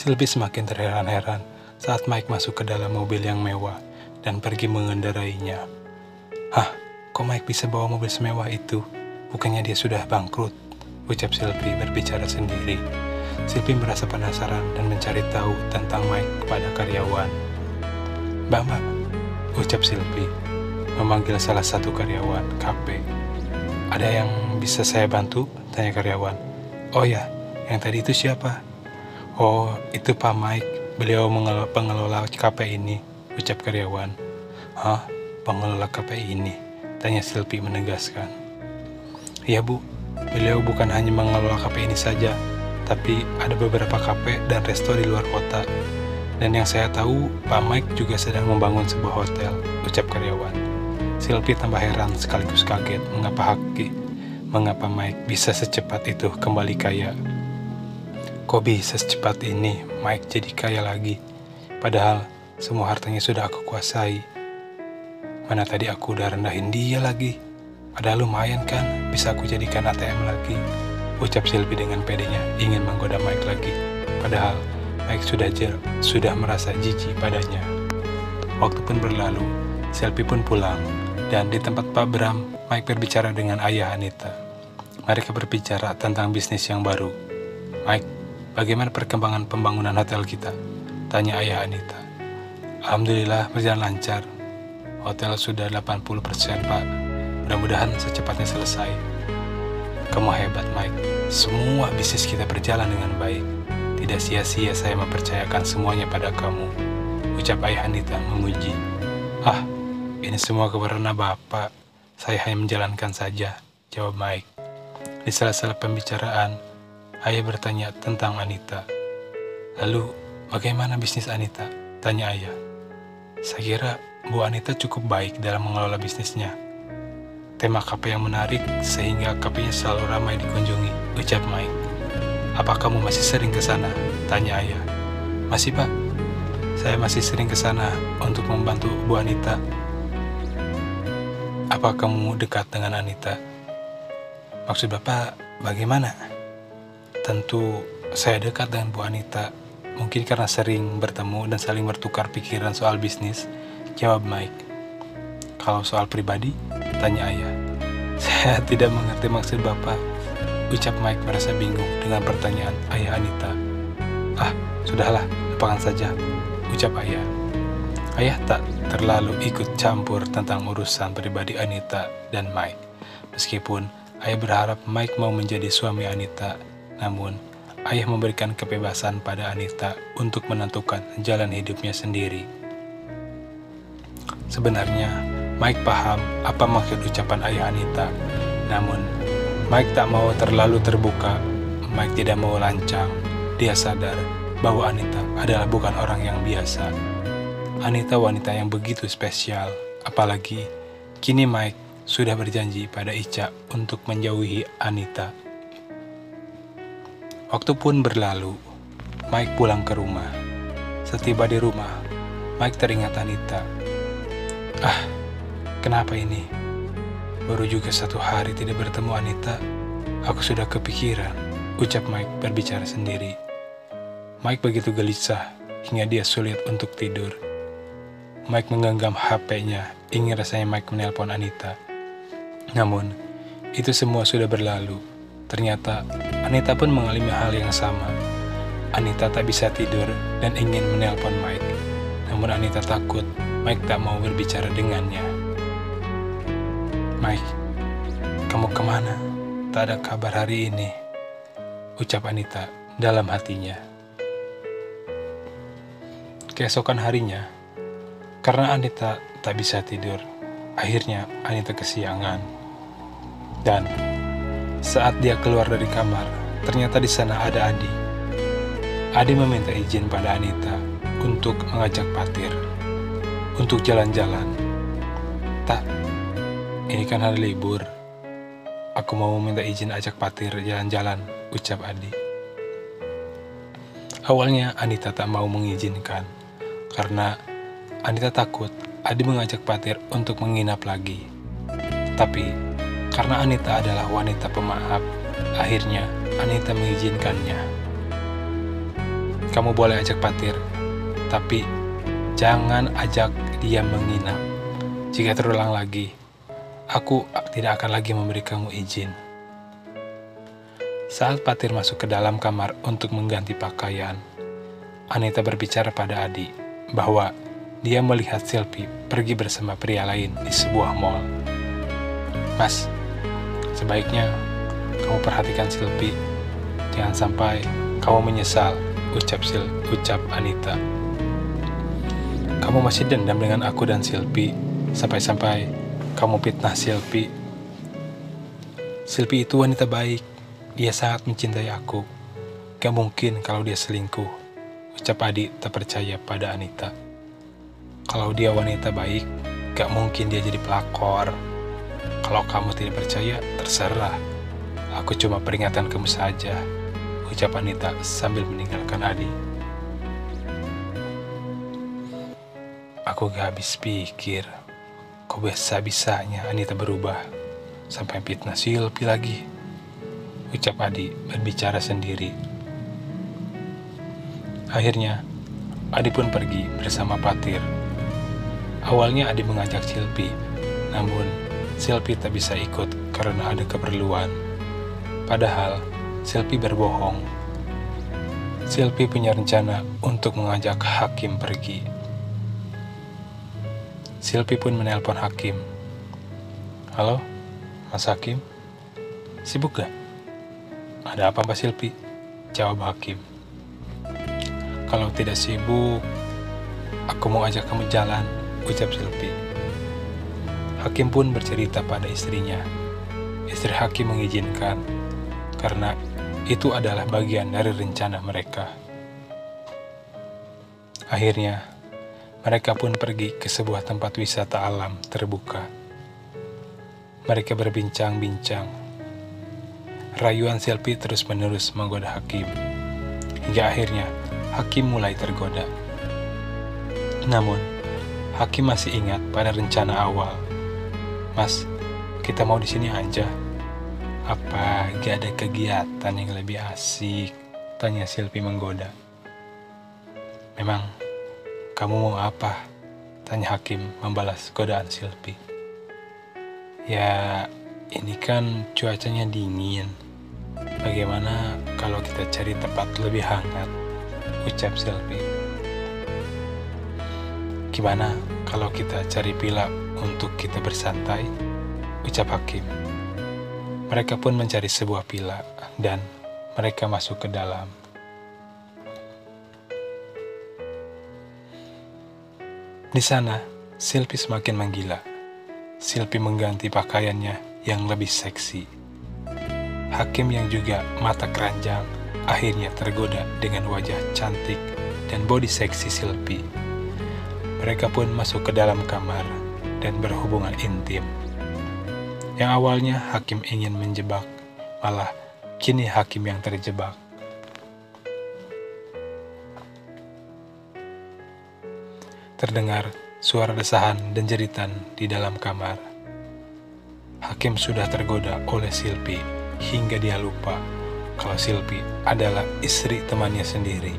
Sylvie semakin terheran-heran saat Mike masuk ke dalam mobil yang mewah dan pergi mengendarainya. "Hah, kok Mike bisa bawa mobil semewah itu? Bukannya dia sudah bangkrut?" ucap Sylvie berbicara sendiri. Sylvie merasa penasaran dan mencari tahu tentang Mike kepada karyawan. "Mbak," ucap Sylvie, memanggil salah satu karyawan kafe. "Ada yang bisa saya bantu?" tanya karyawan. "Oh ya, yang tadi itu siapa?" "Oh, itu Pak Mike. Beliau pengelola kafe ini," ucap karyawan. "Hah, pengelola kafe ini?" tanya Sylvie menegaskan. "Iya Bu, beliau bukan hanya mengelola kafe ini saja, tapi ada beberapa kafe dan resto di luar kota. Dan yang saya tahu, Pak Mike juga sedang membangun sebuah hotel," ucap karyawan. Sylvie tambah heran sekaligus kaget mengapa Mike bisa secepat itu kembali kaya. Kok bisa secepat ini Mike jadi kaya lagi? Padahal semua hartanya sudah aku kuasai. Mana tadi aku udah rendahin dia lagi. Padahal lumayan kan, bisa aku jadikan ATM lagi, ucap Sylvie dengan pedenya ingin menggoda Mike lagi. Padahal Mike sudah merasa jijik padanya. Waktu pun berlalu, Sylvie pun pulang, dan di tempat Pak Bram, Mike berbicara dengan ayah Anita. Mereka berbicara tentang bisnis yang baru. "Mike, bagaimana perkembangan pembangunan hotel kita?" tanya ayah Anita. "Alhamdulillah berjalan lancar. Hotel sudah 80% Pak. Mudah-mudahan secepatnya selesai." "Kamu hebat Mike. Semua bisnis kita berjalan dengan baik. Tidak sia-sia saya mempercayakan semuanya pada kamu," ucap ayah Anita memuji. "Ah, ini semua karena Bapak. Saya hanya menjalankan saja," jawab Mike. Di sela-sela pembicaraan, ayah bertanya tentang Anita. "Lalu, bagaimana bisnis Anita?" tanya ayah. "Saya kira Bu Anita cukup baik dalam mengelola bisnisnya. Tema kafe yang menarik sehingga kafenya selalu ramai dikunjungi," ucap Mike. "Apa kamu masih sering ke sana?" tanya ayah. "Masih Pak, saya masih sering ke sana untuk membantu Bu Anita." "Apa kamu dekat dengan Anita?" "Maksud Bapak bagaimana?" "Tentu saya dekat dengan Bu Anita. Mungkin karena sering bertemu dan saling bertukar pikiran soal bisnis," jawab Mike. "Kalau soal pribadi?" tanya ayah. "Saya tidak mengerti maksud Bapak," ucap Mike merasa bingung dengan pertanyaan ayah Anita. "Ah, sudahlah, lupakan saja," ucap ayah. Ayah tak terlalu ikut campur tentang urusan pribadi Anita dan Mike. Meskipun ayah berharap Mike mau menjadi suami Anita, namun ayah memberikan kebebasan pada Anita untuk menentukan jalan hidupnya sendiri. Sebenarnya, Mike paham apa maksud ucapan ayah Anita, namun Mike tak mau terlalu terbuka. Mike tidak mau lancang. Dia sadar bahwa Anita adalah bukan orang yang biasa. Anita wanita yang begitu spesial, apalagi kini Mike sudah berjanji pada Ica untuk menjauhi Anita. Waktu pun berlalu, Mike pulang ke rumah. Setiba di rumah, Mike teringat Anita. "Ah, kenapa ini? Baru juga 1 hari tidak bertemu Anita, aku sudah kepikiran," ucap Mike berbicara sendiri. Mike begitu gelisah hingga dia sulit untuk tidur. Mike menggenggam HP-nya, ingin rasanya Mike menelpon Anita. Namun, itu semua sudah berlalu. Ternyata, Anita pun mengalami hal yang sama. Anita tak bisa tidur dan ingin menelpon Mike. Namun Anita takut Mike tak mau berbicara dengannya. "Mike, kamu kemana? Tak ada kabar hari ini," ucap Anita dalam hatinya. Keesokan harinya, karena Anita tak bisa tidur, akhirnya Anita kesiangan. Dan saat dia keluar dari kamar, ternyata di sana ada Adi. Adi meminta izin pada Anita untuk mengajak Patir untuk jalan-jalan. "Tak, ini kan hari libur. Aku mau minta izin ajak Patir jalan-jalan," ucap Adi. Awalnya Anita tak mau mengizinkan, karena Anita takut Adi mengajak Patir untuk menginap lagi. Tapi karena Anita adalah wanita pemaaf, akhirnya Anita mengizinkannya. kamu boleh ajak Patir, tapi jangan ajak dia menginap. Jika terulang lagi, aku tidak akan lagi memberi kamu izin. Saat Patir masuk ke dalam kamar untuk mengganti pakaian, Anita berbicara pada Adi bahwa dia melihat Silpi pergi bersama pria lain di sebuah mall. Mas, sebaiknya kamu perhatikan Silpi. Jangan sampai kamu menyesal, ucap Anita. Kamu masih dendam dengan aku dan Silpi, sampai-sampai kamu fitnah Silpi. Silpi itu wanita baik, dia sangat mencintai aku. Gak mungkin kalau dia selingkuh, ucap Adi tak percaya pada Anita. Kalau dia wanita baik, gak mungkin dia jadi pelakor. Kalau kamu tidak percaya, terserah. Aku cuma peringatan kamu saja, ucap Anita sambil meninggalkan Adi. Aku gak habis pikir, kok bisa-bisanya Anita berubah sampai fitnah Silpi lagi, ucap Adi berbicara sendiri. Akhirnya, Adi pun pergi bersama Patir. Awalnya Adi mengajak Silpi, namun Silpi tak bisa ikut karena ada keperluan. Padahal Silpi berbohong. Silpi punya rencana untuk mengajak Hakim pergi. Silpi pun menelpon Hakim. Halo, Mas Hakim? Sibuk gak? Ada apa Mbak Silpi? Jawab Hakim. Kalau tidak sibuk, aku mau ajak kamu jalan, ucap Silpi. Hakim pun bercerita pada istrinya. Istri Hakim mengizinkan, karena itu adalah bagian dari rencana mereka. Akhirnya, mereka pun pergi ke sebuah tempat wisata alam terbuka. Mereka berbincang-bincang. Rayuan Silpi terus-menerus menggoda Hakim. Hingga akhirnya, Hakim mulai tergoda. Namun, Hakim masih ingat pada rencana awal. Mas, kita mau di sini aja. Apa gak ada kegiatan yang lebih asik? Tanya Silpi menggoda. Memang, kamu mau apa? Tanya Hakim membalas godaan Silpi. Ya, ini kan cuacanya dingin. Bagaimana kalau kita cari tempat lebih hangat? Ucap Silpi. Gimana kalau kita cari villa untuk kita bersantai? Ucap Hakim. Mereka pun mencari sebuah villa dan mereka masuk ke dalam. Di sana, Silpi semakin menggila. Silpi mengganti pakaiannya yang lebih seksi. Hakim yang juga mata keranjang akhirnya tergoda dengan wajah cantik dan bodi seksi Silpi. Mereka pun masuk ke dalam kamar dan berhubungan intim. Yang awalnya Hakim ingin menjebak, malah kini Hakim yang terjebak. Terdengar suara desahan dan jeritan di dalam kamar. Hakim sudah tergoda oleh Silpi hingga dia lupa kalau Silpi adalah istri temannya sendiri.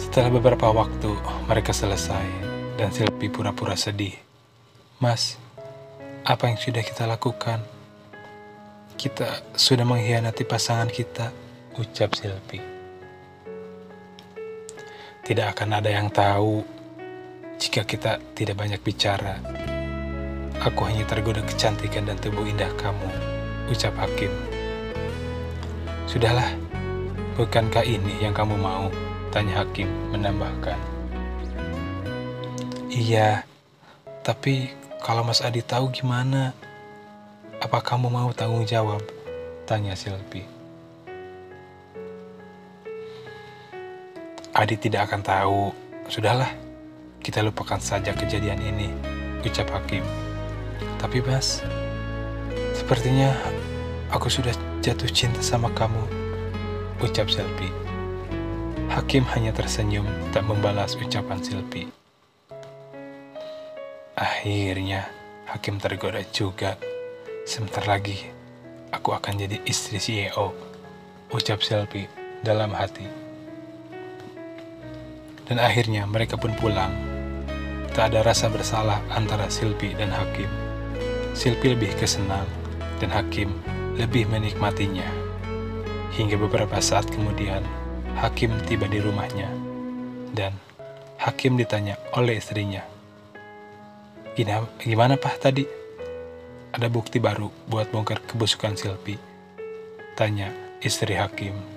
Setelah beberapa waktu mereka selesai dan Silpi pura-pura sedih. Mas, apa yang sudah kita lakukan? Kita sudah mengkhianati pasangan kita, ucap Silpi. Tidak akan ada yang tahu jika kita tidak banyak bicara. Aku hanya tergoda kecantikan dan tubuh indah kamu, ucap Hakim. Sudahlah, bukankah ini yang kamu mau? Tanya Hakim menambahkan. Iya, tapi kalau Mas Adi tahu gimana? Apa kamu mau tanggung jawab? Tanya Silpi. Adi tidak akan tahu. Sudahlah, kita lupakan saja kejadian ini, ucap Hakim. Tapi Mas, sepertinya aku sudah jatuh cinta sama kamu, ucap Silpi. Hakim hanya tersenyum tak membalas ucapan Silpi. Akhirnya, Hakim tergoda juga. Sebentar lagi, aku akan jadi istri CEO, ucap Selvi dalam hati. Dan akhirnya mereka pun pulang. Tak ada rasa bersalah antara Selvi dan Hakim. Selvi lebih kesenang dan Hakim lebih menikmatinya. Hingga beberapa saat kemudian, Hakim tiba di rumahnya. Dan Hakim ditanya oleh istrinya, "Gimana Pak tadi? Ada bukti baru buat bongkar kebusukan Selvi?" tanya istri Hakim.